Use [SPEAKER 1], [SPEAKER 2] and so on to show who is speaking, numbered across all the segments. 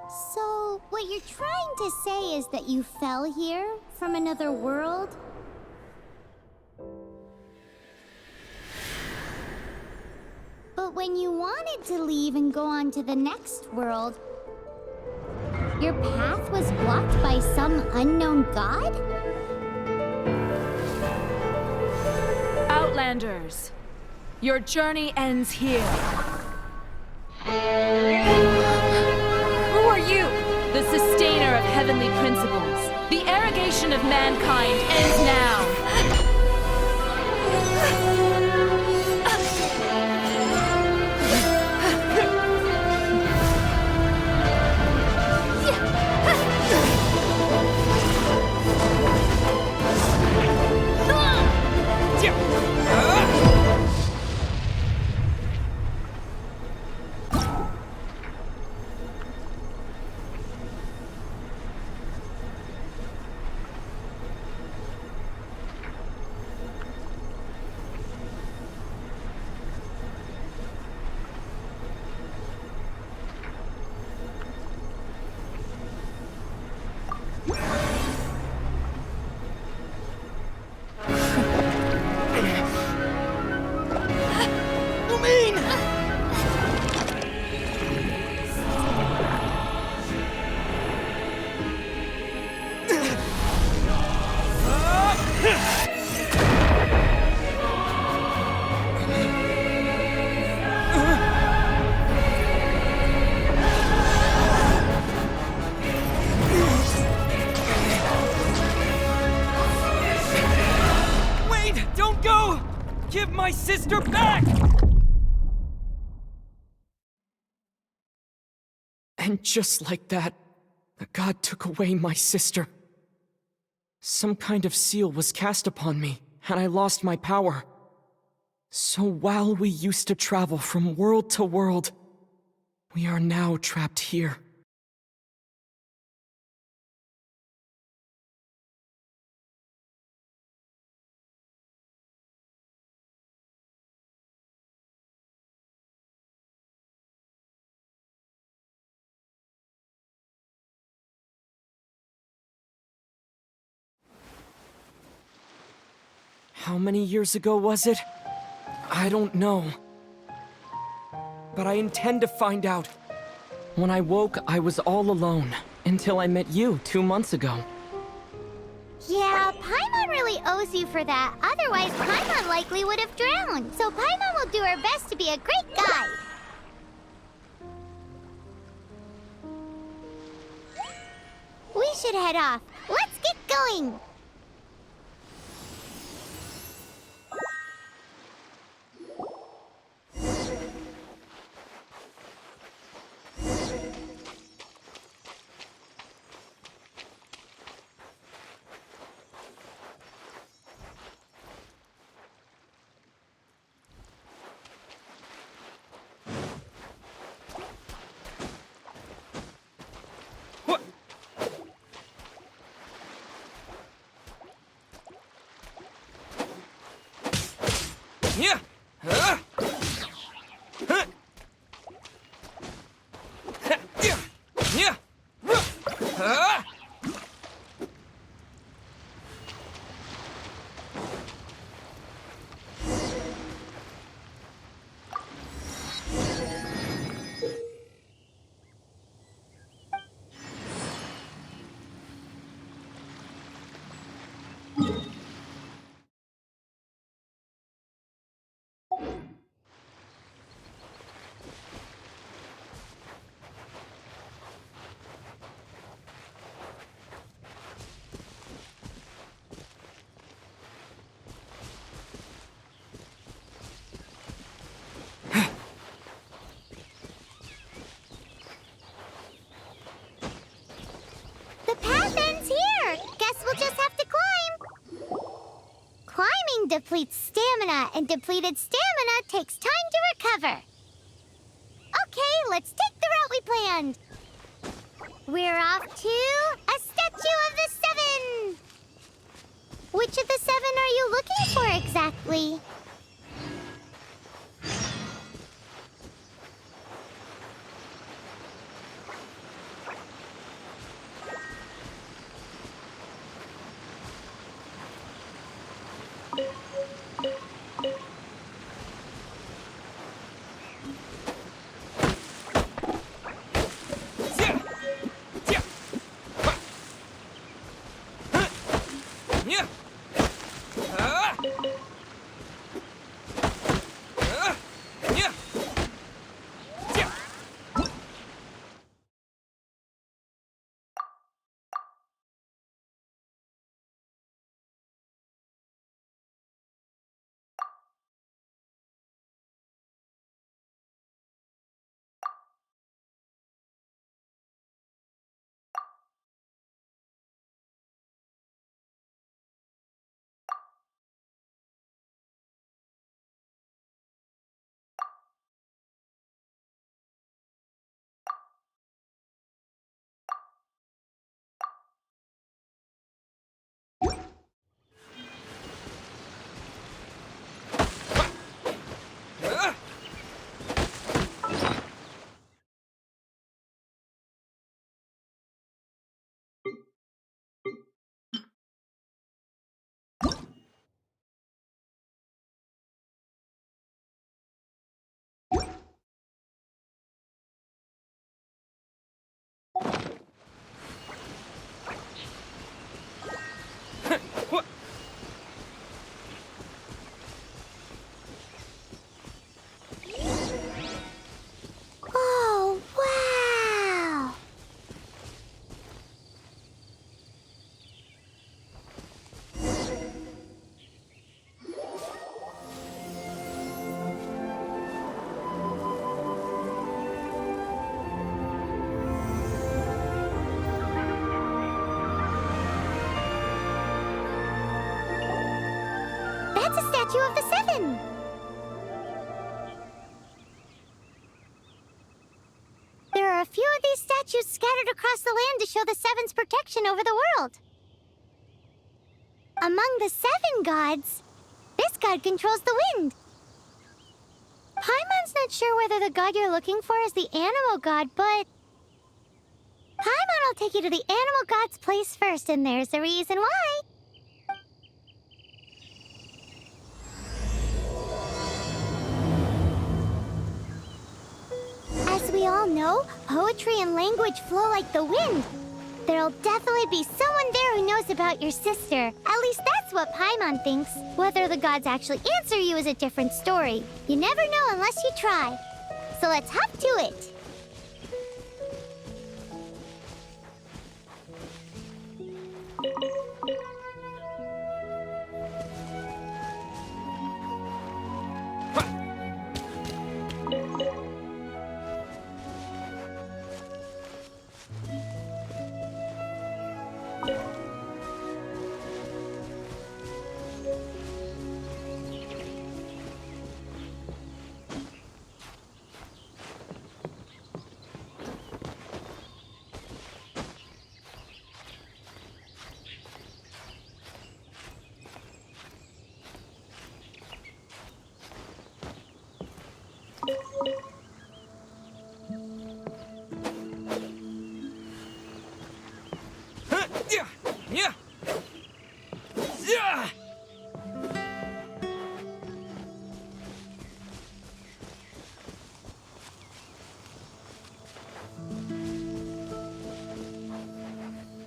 [SPEAKER 1] So, what you're trying to say is that you fell here from another world? But when you wanted to leave and go on to the next world, your path was blocked by some unknown god?
[SPEAKER 2] Outlanders, your journey ends here. Who are you? The sustainer of heavenly principles. The arrogation of mankind ends now.
[SPEAKER 3] Give my sister back! And just like that, the god took away my sister. Some kind of seal was cast upon me, and I lost my power. So while we used to travel from world to world, we are now trapped here. How many years ago was it? I don't know. But I intend to find out. When I woke, I was all alone, until I met you 2 months ago.
[SPEAKER 1] Yeah, Paimon really owes you for that. Otherwise, Paimon likely would have drowned. So Paimon will do her best to be a great guide. We should head off. Let's get going!
[SPEAKER 3] Yeah!
[SPEAKER 1] The path ends here. Guess we'll just have to climb. Climbing depletes stamina, and depleted stamina takes time to recover. Okay, let's take the route we planned. We're off to a statue of the seven. Which of the seven are you looking for exactly? statue of the Seven. There are a few of these statues scattered across the land to show the Seven's protection over the world. Among the 7 gods, this god controls the wind. Paimon's not sure whether the god you're looking for is the animal god, but Paimon will take you to the animal god's place first, and there's the reason why. As we all know, poetry and language flow like the wind. There'll definitely be someone there who knows about your sister. At least that's what Paimon thinks. Whether the gods actually answer you is a different story. You never know unless you try. So let's hop to it.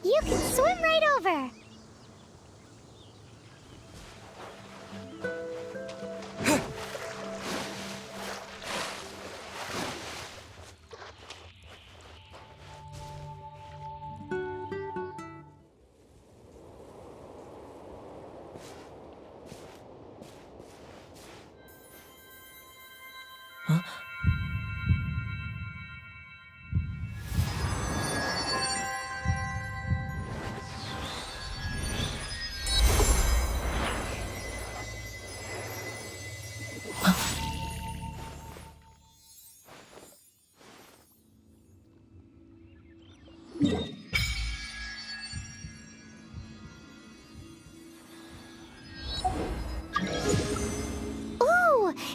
[SPEAKER 1] You can swim right over.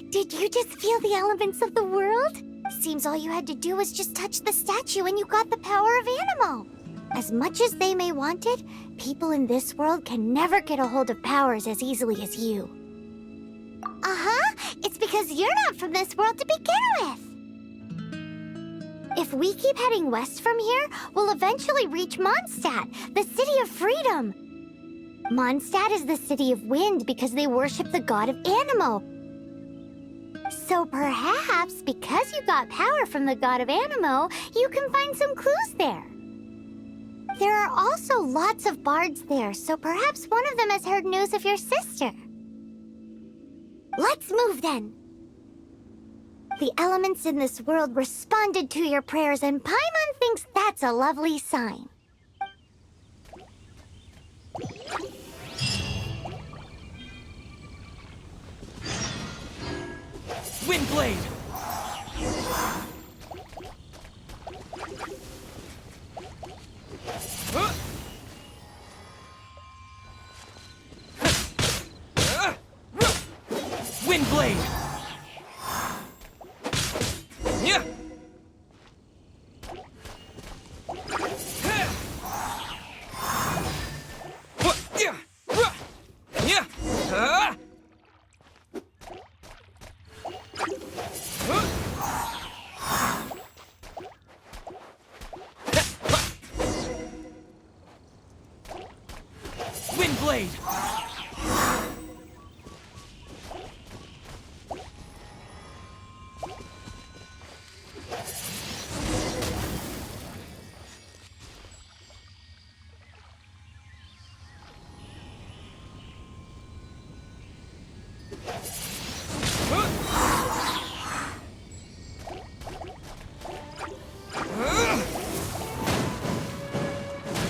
[SPEAKER 1] Did you just feel the elements of the world? Seems all you had to do was just touch the statue and you got the power of Animo. As much as they may want it, people in this world can never get a hold of powers as easily as you. Uh-huh. It's because you're not from this world to begin with. If we keep heading west from here, we'll eventually reach Mondstadt, the city of freedom. Mondstadt is the city of wind because they worship the god of Animo. So perhaps, because you got power from the god of Animo, you can find some clues there. There are also lots of bards there, so perhaps one of them has heard news of your sister. Let's move then. The elements in this world responded to your prayers, and Paimon thinks that's a lovely sign.
[SPEAKER 3] Windblade! Windblade! Yeah! Windblade!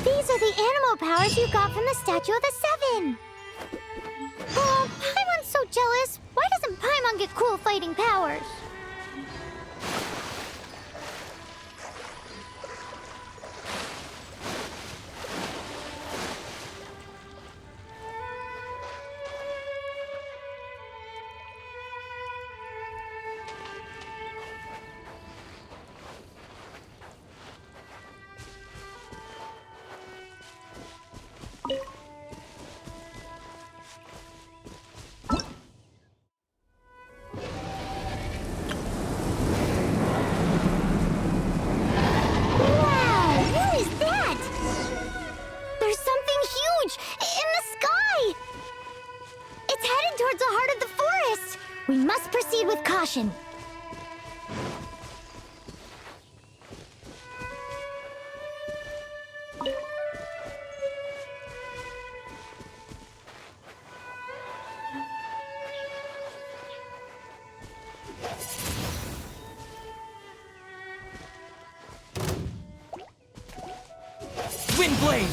[SPEAKER 1] These are the animal powers you got from the Statue of the Seven. Oh, Paimon's so jealous. Why doesn't Paimon get cool fighting powers? We must proceed with caution.
[SPEAKER 3] Windblade!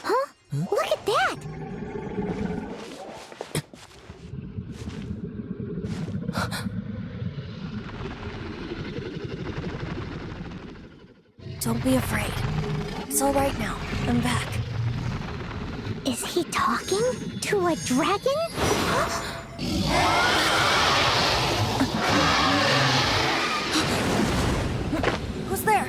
[SPEAKER 1] Huh? Look at that!
[SPEAKER 4] Don't be afraid. It's all right now. I'm back.
[SPEAKER 1] Is he talking to a dragon?
[SPEAKER 4] Who's there?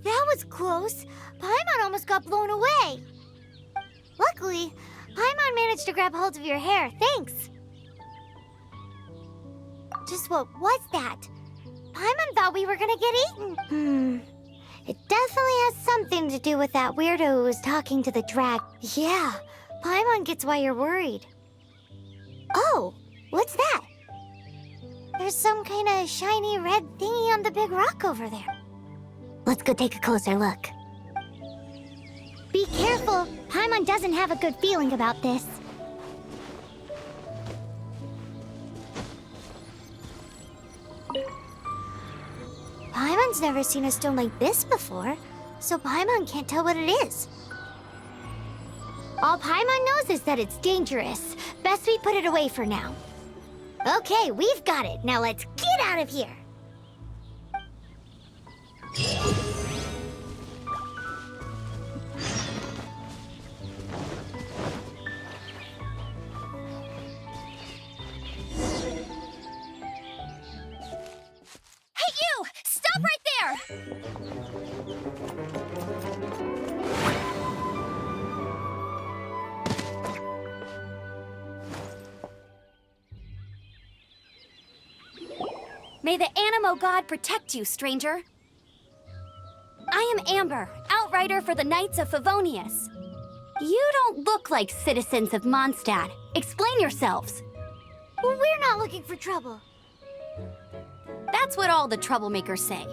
[SPEAKER 1] That was close. Paimon almost got blown away. Luckily, Paimon managed to grab hold of your hair. Thanks. Just what was that? Paimon thought we were gonna get eaten. It definitely has something to do with that weirdo who was talking to the drag. Yeah, Paimon gets why you're worried. Oh, what's that? There's some kind of shiny red thingy on the big rock over there. Let's go take a closer look. Be careful! Paimon doesn't have a good feeling about this. Paimon's never seen a stone like this before, so Paimon can't tell what it is. All Paimon knows is that it's dangerous. Best we put it away for now. Okay, we've got it. Now let's get out of here!
[SPEAKER 4] Hey, you! Stop right there! May the Animo God protect you, stranger. I am Amber, outrider for the Knights of Favonius. You don't look like citizens of Mondstadt. Explain yourselves.
[SPEAKER 1] Well, we're not looking for trouble.
[SPEAKER 4] That's what all the troublemakers say.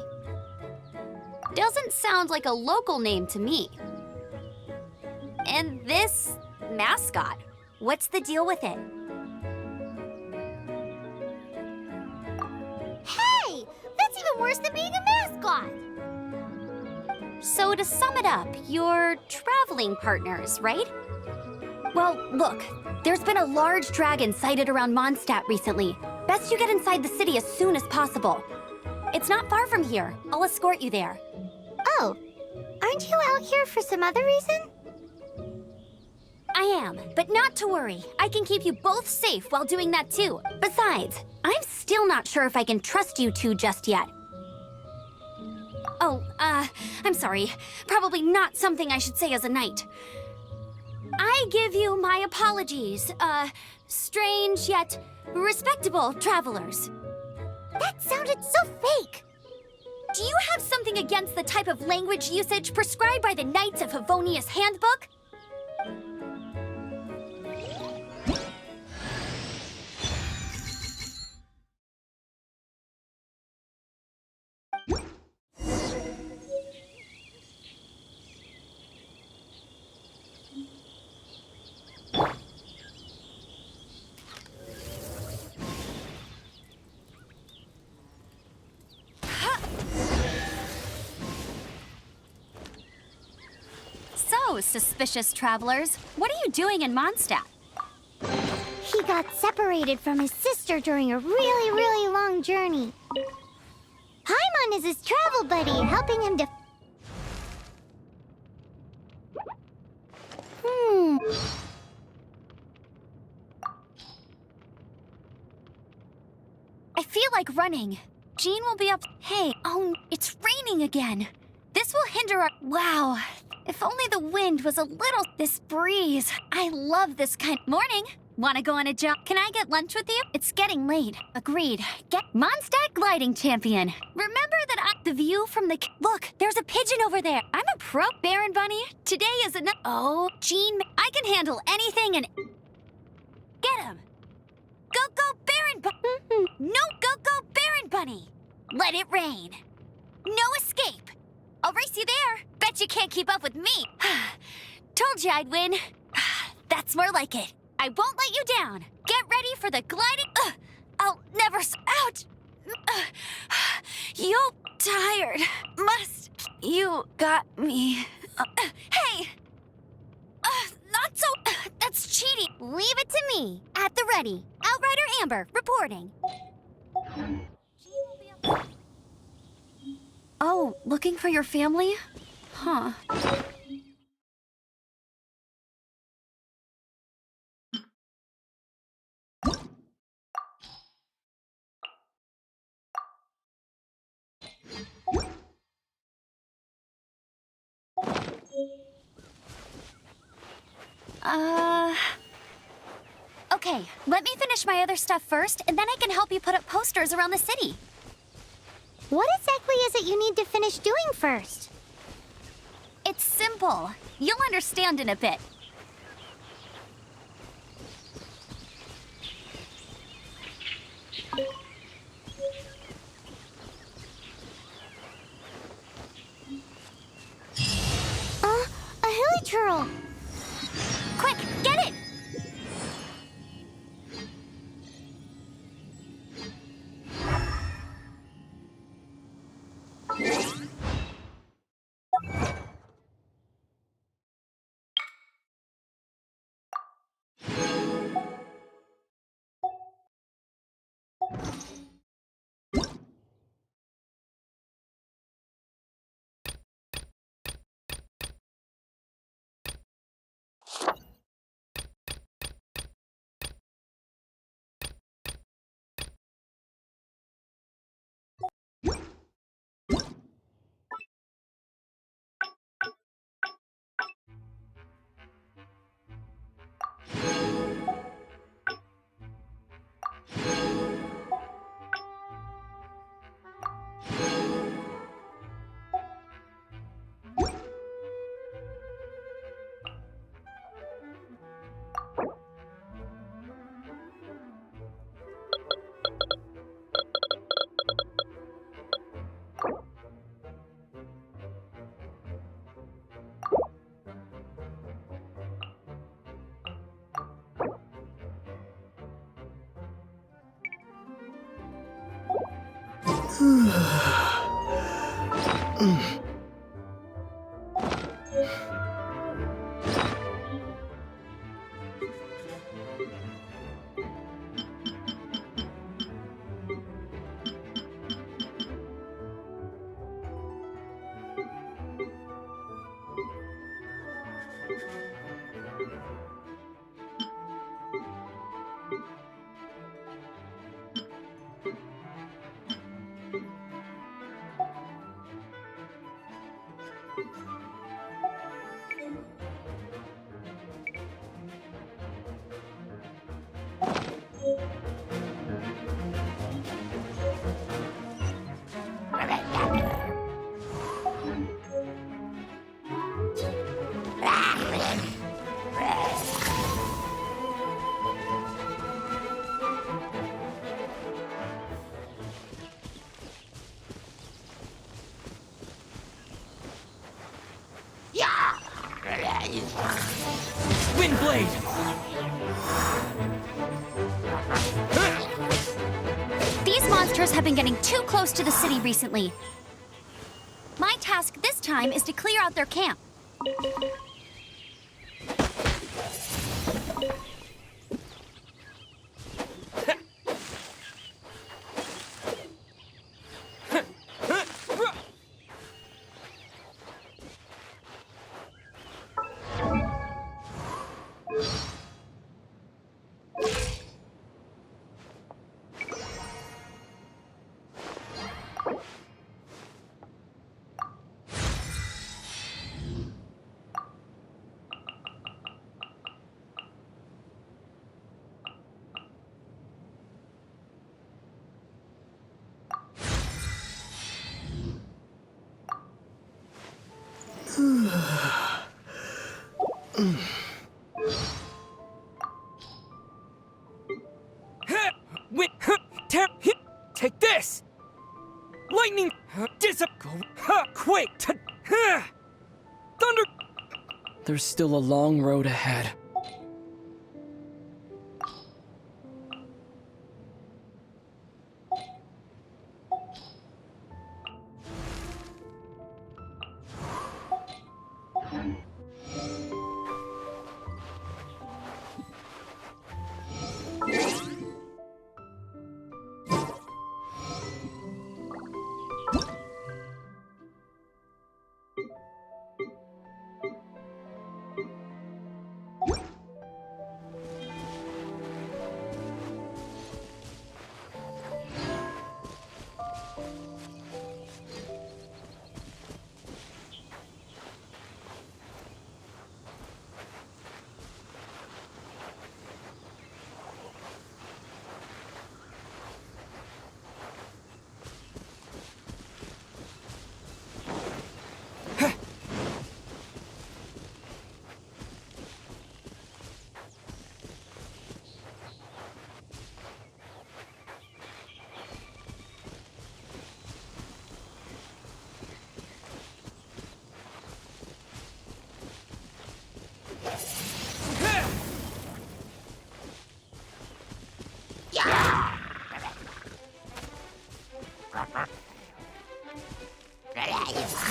[SPEAKER 4] Doesn't sound like a local name to me. And this mascot, what's the deal with it?
[SPEAKER 1] Hey! That's even worse than being a mascot!
[SPEAKER 4] So to sum it up, you're traveling partners, right? Well, look, there's been a large dragon sighted around Mondstadt recently. Best you get inside the city as soon as possible. It's not far from here. I'll escort you there.
[SPEAKER 1] Oh, aren't you out here for some other reason?
[SPEAKER 4] I am, but not to worry. I can keep you both safe while doing that too. Besides, I'm still not sure if I can trust you two just yet. Oh, I'm sorry. Probably not something I should say as a knight. I give you my apologies, strange yet respectable travelers.
[SPEAKER 1] That sounded so fake.
[SPEAKER 4] Do you have something against the type of language usage prescribed by the Knights of Favonius Handbook? So, suspicious travelers, what are you doing in Mondstadt?
[SPEAKER 1] He got separated from his sister during a really, really long journey. Paimon is his travel buddy, helping him to...
[SPEAKER 4] I feel like running. Jean will be up... Hey, oh, it's raining again. This will hinder our... Wow, if only the wind was a little... This breeze. I love this kind... Morning. Wanna go on a jump? Can I get lunch with you? It's getting late. Agreed. Get Mondstadt gliding champion. Remember that the view from the... Look, there's a pigeon over there. I'm a pro... Baron Bunny, today is a... Oh, Jean, I can handle anything and... Get him. Go, go, Baron Bunny. No, go, go, Baron Bunny. Let it rain. No escape. I'll race you there. Bet you can't keep up with me. Told you I'd win. That's more like it. I won't let you down. Get ready for the gliding... I'll never... Ouch! You tired. Must... You got me. Hey! Not so... That's cheating.
[SPEAKER 1] Leave it to me.
[SPEAKER 4] At the ready. Outrider Amber, reporting. Oh, looking for your family? Huh. Okay, let me finish my other stuff first, and then I can help you put up posters around the city.
[SPEAKER 1] What exactly is it you need to finish doing first?
[SPEAKER 4] It's simple. You'll understand in a bit.
[SPEAKER 1] A hilly churl.
[SPEAKER 4] Quick, get it!
[SPEAKER 3] Windblade!
[SPEAKER 4] These monsters have been getting too close to the city recently. My task this time is to clear out their camp.
[SPEAKER 3] Take this! Lightning! Quake! Thunder! There's still a long road ahead.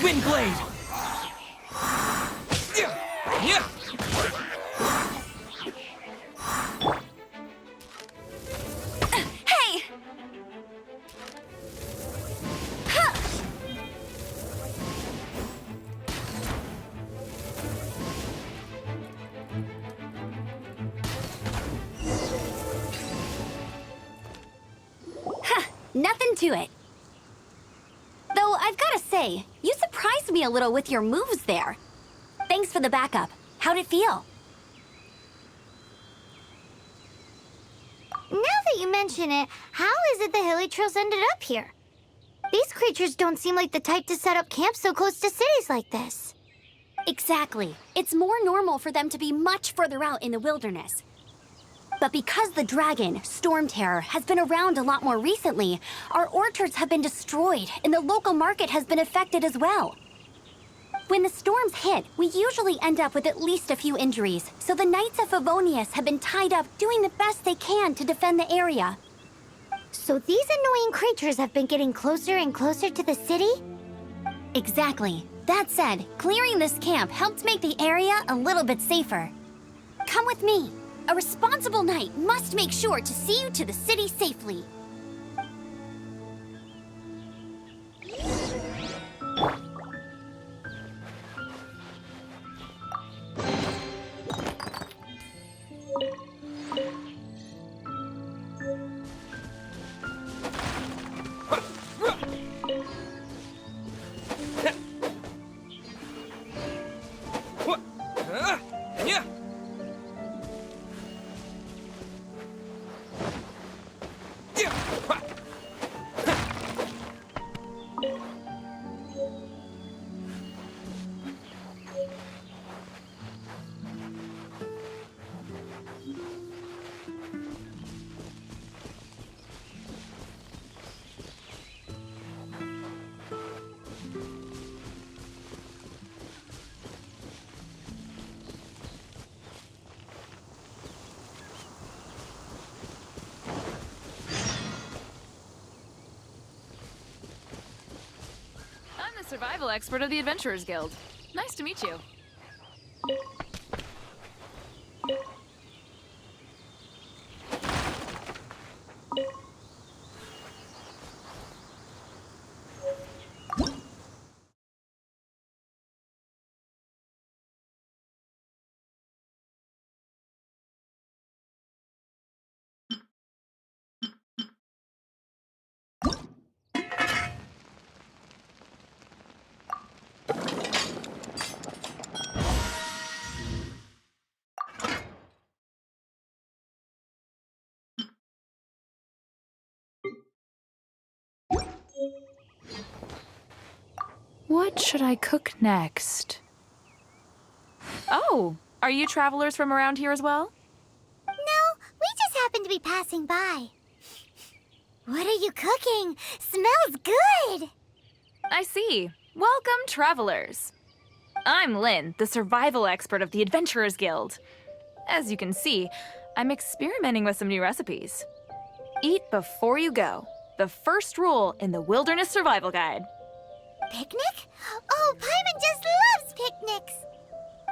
[SPEAKER 3] Windblade!
[SPEAKER 4] Hey! Nothing to it. Though I've gotta say, you surprised me a little with your moves there. Thanks for the backup. How'd it feel?
[SPEAKER 1] Now that you mention it, how is it the hilly trails ended up here? These creatures don't seem like the type to set up camp so close to cities like this.
[SPEAKER 4] Exactly. It's more normal for them to be much further out in the wilderness. But because the dragon, Storm Terror, has been around a lot more recently, our orchards have been destroyed and the local market has been affected as well. When the storms hit, we usually end up with at least a few injuries, so the Knights of Favonius have been tied up doing the best they can to defend the area.
[SPEAKER 1] So these annoying creatures have been getting closer and closer to the city?
[SPEAKER 4] Exactly. That said, clearing this camp helped make the area a little bit safer. Come with me. A responsible knight must make sure to see you to the city safely.
[SPEAKER 2] survival expert of the Adventurers Guild. Nice to meet you. What should I cook next? Oh, are you travelers from around here as well?
[SPEAKER 1] No, we just happen to be passing by. What are you cooking? Smells good!
[SPEAKER 2] I see. Welcome, travelers. I'm Lynn, the survival expert of the Adventurers Guild. As you can see, I'm experimenting with some new recipes. Eat before you go. The first rule in the Wilderness Survival Guide.
[SPEAKER 1] Picnic? Oh, Paimon just loves picnics!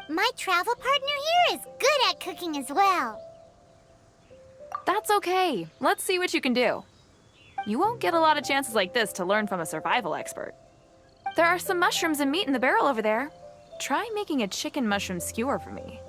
[SPEAKER 1] My travel partner here is good at cooking as well.
[SPEAKER 2] That's okay. Let's see what you can do. You won't get a lot of chances like this to learn from a survival expert. There are some mushrooms and meat in the barrel over there. Try making a chicken mushroom skewer for me.